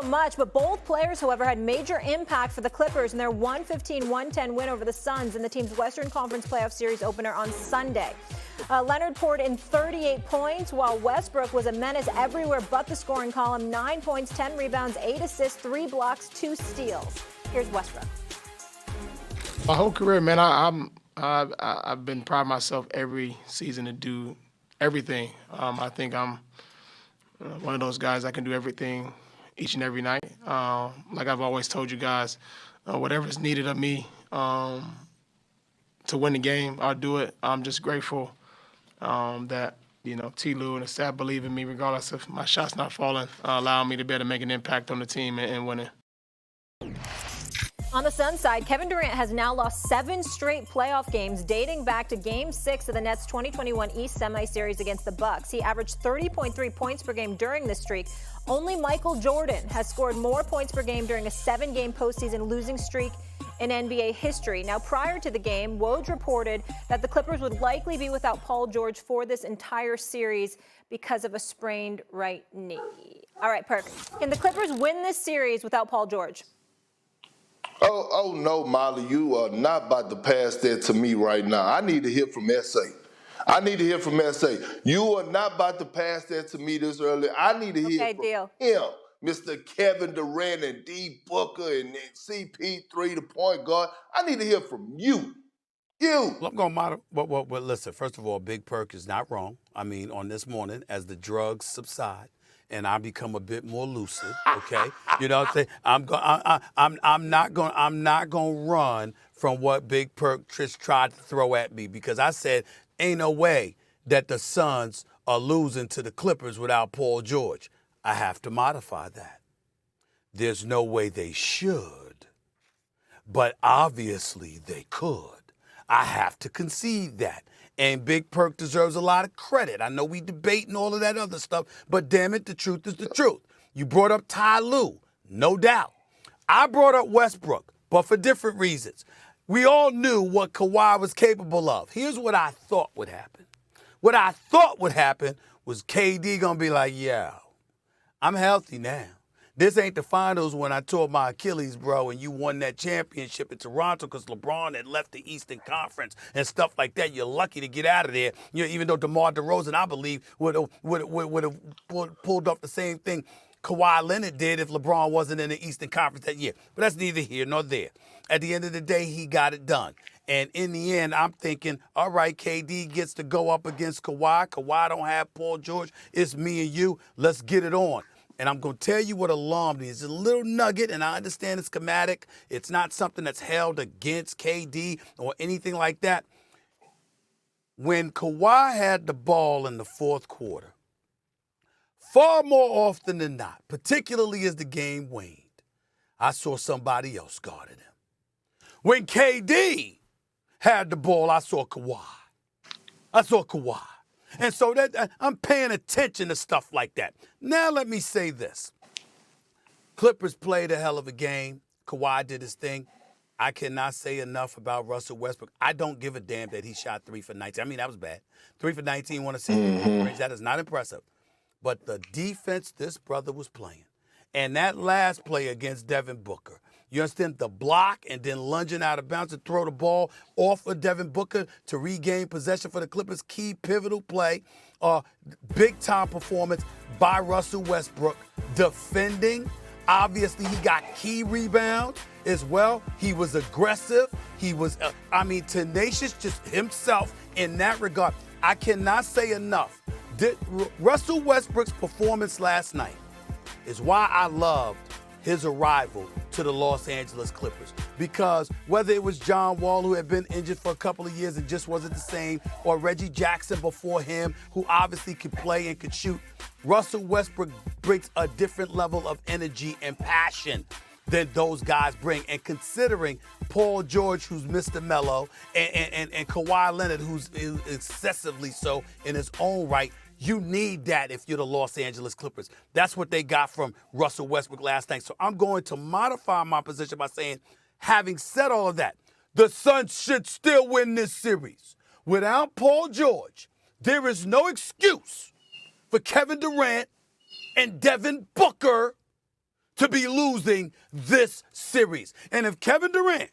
so much, but both players, however, had major impact for the Clippers in their 115-110 win over the Suns in the team's Western Conference Playoff Series opener on Sunday. Leonard poured in 38 points, while Westbrook was a menace everywhere but the scoring column. 9 points, 10 rebounds, 8 assists, 3 blocks, 2 steals. Here's Westbrook. My whole career, man, I've been proud of myself every season to do everything. I think I'm one of those guys that can do everything each and every night. Like I've always told you guys, whatever's needed of me to win the game, I'll do it. I'm just grateful that, T. Lue and the staff believe in me regardless of my shots not falling, allowing me to be able to make an impact on the team and winning. On the Suns side, Kevin Durant has now lost 7 straight playoff games dating back to Game 6 of the Nets' 2021 East Semi-Series against the Bucks. He averaged 30.3 points per game during this streak. Only Michael Jordan has scored more points per game during a 7-game postseason losing streak in NBA history. Now, prior to the game, Woj reported that the Clippers would likely be without Paul George for this entire series because of a sprained right knee. All right, Perkins, can the Clippers win this series without Paul George? Oh no, Molly, you are not about to pass that to me right now. I need to hear from SA. You are not about to pass that to me this early. I need to hear from him, Mr. Kevin Durant and D. Booker and CP3, the point guard. I need to hear from you. Well, I'm going to model. Well, listen, first of all, Big Perk is not wrong. I mean, on this morning, as the drugs subside, and I become a bit more lucid, okay? You know what I'm saying? I'm not going to run from what Big Perk just tried to throw at me, because I said ain't no way that the Suns are losing to the Clippers without Paul George. I have to modify that. There's no way they should, but obviously they could. I have to concede that. And Big Perk deserves a lot of credit. I know we debate and all of that other stuff, but damn it, the truth is the truth. You brought up Ty Lue, no doubt. I brought up Westbrook, but for different reasons. We all knew what Kawhi was capable of. Here's what I thought would happen. What I thought would happen was KD gonna be like, yeah, I'm healthy now. This ain't the finals when I tore my Achilles, bro, and you won that championship in Toronto because LeBron had left the Eastern Conference and stuff like that. You're lucky to get out of there. Even though DeMar DeRozan, I believe, would have pulled off the same thing Kawhi Leonard did if LeBron wasn't in the Eastern Conference that year. But that's neither here nor there. At the end of the day, he got it done. And in the end, I'm thinking, all right, KD gets to go up against Kawhi. Kawhi don't have Paul George. It's me and you. Let's get it on. And I'm going to tell you what alarmed me. It's a little nugget, and I understand it's schematic. It's not something that's held against KD or anything like that. When Kawhi had the ball in the fourth quarter, far more often than not, particularly as the game waned, I saw somebody else guarding him. When KD had the ball, I saw Kawhi. And so that I'm paying attention to stuff like that. Now let me say this. Clippers played a hell of a game. Kawhi did his thing. I cannot say enough about Russell Westbrook. I don't give a damn that he shot 3 for 19. I mean, that was bad. 3 for 19, want to see that is not impressive. But the defense this brother was playing, and that last play against Devin Booker, you understand, the block and then lunging out of bounds to throw the ball off of Devin Booker to regain possession for the Clippers. Key pivotal play, big-time performance by Russell Westbrook. Defending, obviously he got key rebounds as well. He was aggressive. He was, tenacious just himself in that regard. I cannot say enough. Russell Westbrook's performance last night is why I loved his arrival to the Los Angeles Clippers. Because whether it was John Wall, who had been injured for a couple of years and just wasn't the same, or Reggie Jackson before him, who obviously could play and could shoot, Russell Westbrook brings a different level of energy and passion than those guys bring. And considering Paul George, who's Mr. Mellow, and Kawhi Leonard, who's excessively so in his own right, you need that if you're the Los Angeles Clippers. That's what they got from Russell Westbrook last night. So I'm going to modify my position by saying, having said all of that, the Suns should still win this series. Without Paul George, there is no excuse for Kevin Durant and Devin Booker to be losing this series. And if Kevin Durant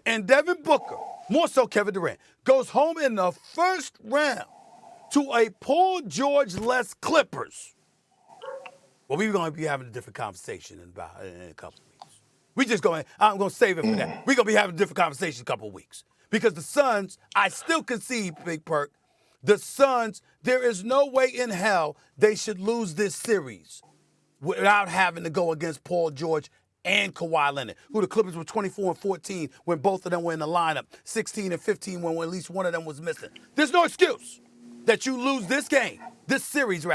and Devin Booker, more so Kevin Durant, goes home in the first round to a Paul George-less Clippers, well, we're going to be having a different conversation in a couple of weeks. I'm going to save it for that. We're going to be having a different conversation in a couple of weeks. Because the Suns, I still concede, Big Perk, the Suns, there is no way in hell they should lose this series without having to go against Paul George and Kawhi Leonard, who the Clippers were 24-14 when both of them were in the lineup, 16-15 when at least one of them was missing. There's no excuse that you lose this series,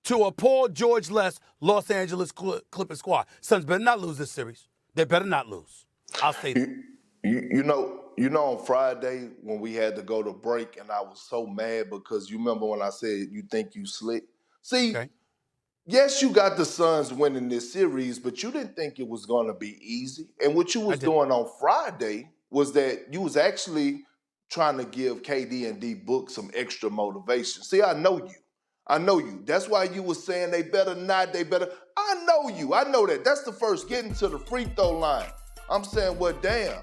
to a Paul George-less Los Angeles Clippers squad. Suns better not lose this series. They better not lose. I'll say that. You know, on Friday when we had to go to break, and I was so mad because you remember when I said you think you slick? See, okay. Yes, you got the Suns winning this series, but you didn't think it was going to be easy. And what you was doing on Friday was that you was actually trying to give KD and D Book some extra motivation. See, I know you. I know you. That's why you was saying they better not, I know you. I know that. That's the first getting to the free throw line. I'm saying, well, damn.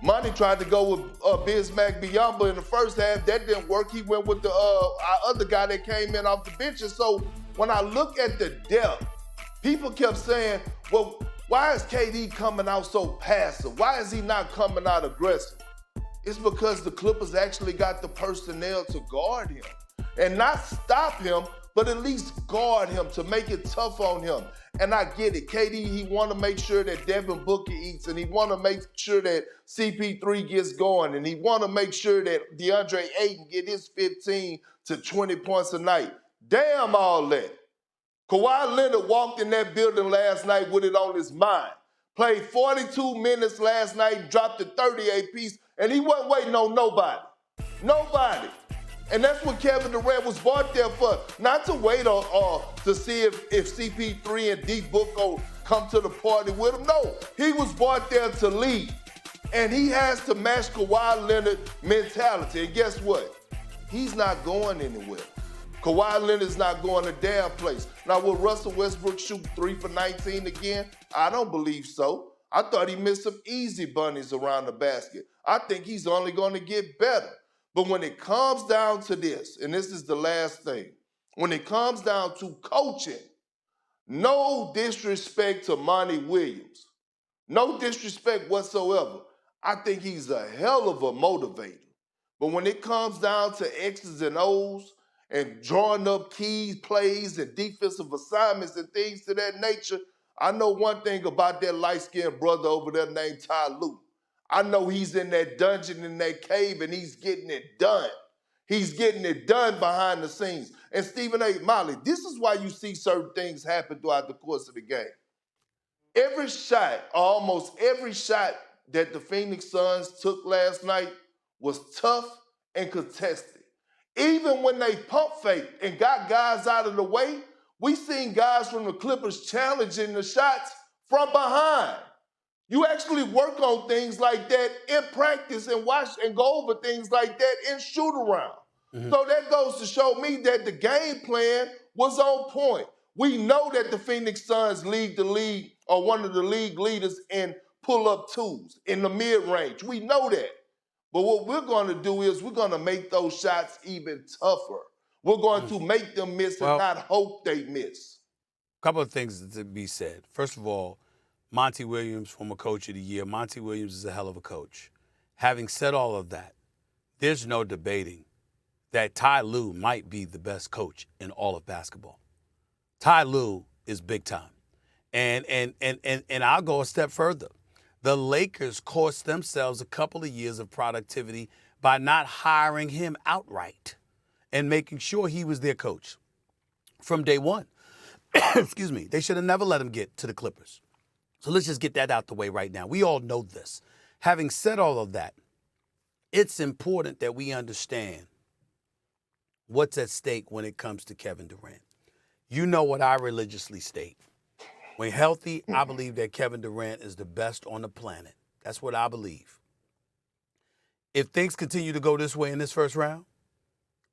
Monty tried to go with Bismack Biyombo in the first half. That didn't work. He went with our other guy that came in off the bench. And so when I look at the depth, people kept saying, well, why is KD coming out so passive? Why is he not coming out aggressive? It's because the Clippers actually got the personnel to guard him. And not stop him, but at least guard him to make it tough on him. And I get it. KD, he want to make sure that Devin Booker eats, and he want to make sure that CP3 gets going, and he want to make sure that DeAndre Ayton get his 15 to 20 points a night. Damn all that. Kawhi Leonard walked in that building last night with it on his mind. Played 42 minutes last night, dropped a 38 piece, and he wasn't waiting on nobody. Nobody. And that's what Kevin Durant was brought there for. Not to wait to see if CP3 and D Book will come to the party with him. No, he was brought there to lead. And he has to match Kawhi Leonard's mentality. And guess what? He's not going anywhere. Kawhi Leonard's not going a damn place. Now, will Russell Westbrook shoot 3 for 19 again? I don't believe so. I thought he missed some easy bunnies around the basket. I think he's only going to get better. But when it comes down to this, and this is the last thing, when it comes down to coaching, no disrespect to Monty Williams, no disrespect whatsoever. I think he's a hell of a motivator. But when it comes down to X's and O's and drawing up keys, plays, and defensive assignments and things to that nature, I know one thing about that light-skinned brother over there named Ty Lue. I know he's in that dungeon, in that cave, and he's getting it done. He's getting it done behind the scenes. And Stephen A. Molly, this is why you see certain things happen throughout the course of the game. Every shot, almost every shot that the Phoenix Suns took last night was tough and contested. Even when they pump faked and got guys out of the way, we seen guys from the Clippers challenging the shots from behind. You actually work on things like that in practice and watch and go over things like that in shoot-around. Mm-hmm. So that goes to show me that the game plan was on point. We know that the Phoenix Suns lead the league, or one of the league leaders in pull-up twos in the mid-range. We know that. But what we're going to do is we're going to make those shots even tougher. We're going to make them miss and not hope they miss. A couple of things to be said. First of all, Monty Williams, former coach of the year. Monty Williams is a hell of a coach. Having said all of that, there's no debating that Ty Lue might be the best coach in all of basketball. Ty Lue is big time. And I'll go a step further. The Lakers cost themselves a couple of years of productivity by not hiring him outright and making sure he was their coach from day one. Excuse me. They should have never let him get to the Clippers. So let's just get that out the way right now. We all know this. Having said all of that, it's important that we understand what's at stake when it comes to Kevin Durant. You know what I religiously state. When healthy, I believe that Kevin Durant is the best on the planet. That's what I believe. If things continue to go this way in this first round,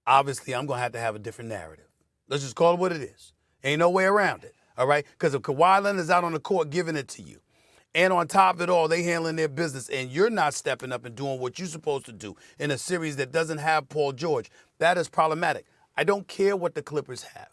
obviously I'm going to have a different narrative. Let's just call it what it is. Ain't no way around it. all right? Because if Kawhi Leonard's out on the court giving it to you, and on top of it all, they handling their business, and you're not stepping up and doing what you're supposed to do in a series that doesn't have Paul George, that is problematic. I don't care what the Clippers have.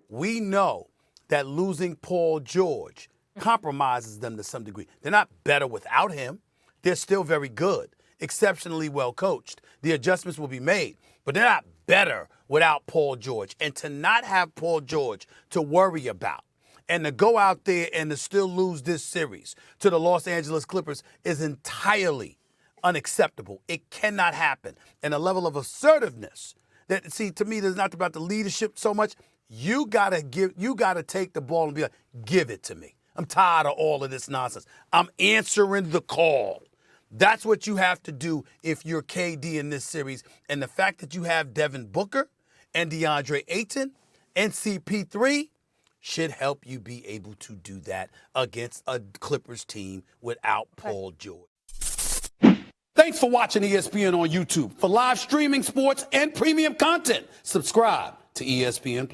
We know that losing Paul George compromises them to some degree. They're not better without him. They're still very good, exceptionally well coached. The adjustments will be made, but they're not better without Paul George. And to not have Paul George to worry about and to go out there and to still lose this series to the Los Angeles Clippers is entirely unacceptable. It cannot happen. And a level of assertiveness that, see, to me, it's not about the leadership so much. You gotta take the ball and be like, give it to me. I'm tired of all of this nonsense. I'm answering the call. That's what you have to do if you're KD in this series. And the fact that you have Devin Booker and DeAndre Ayton and CP3 should help you be able to do that against a Clippers team without Paul George. Thanks for watching ESPN on YouTube. For live streaming, sports, and premium content, subscribe to ESPN+.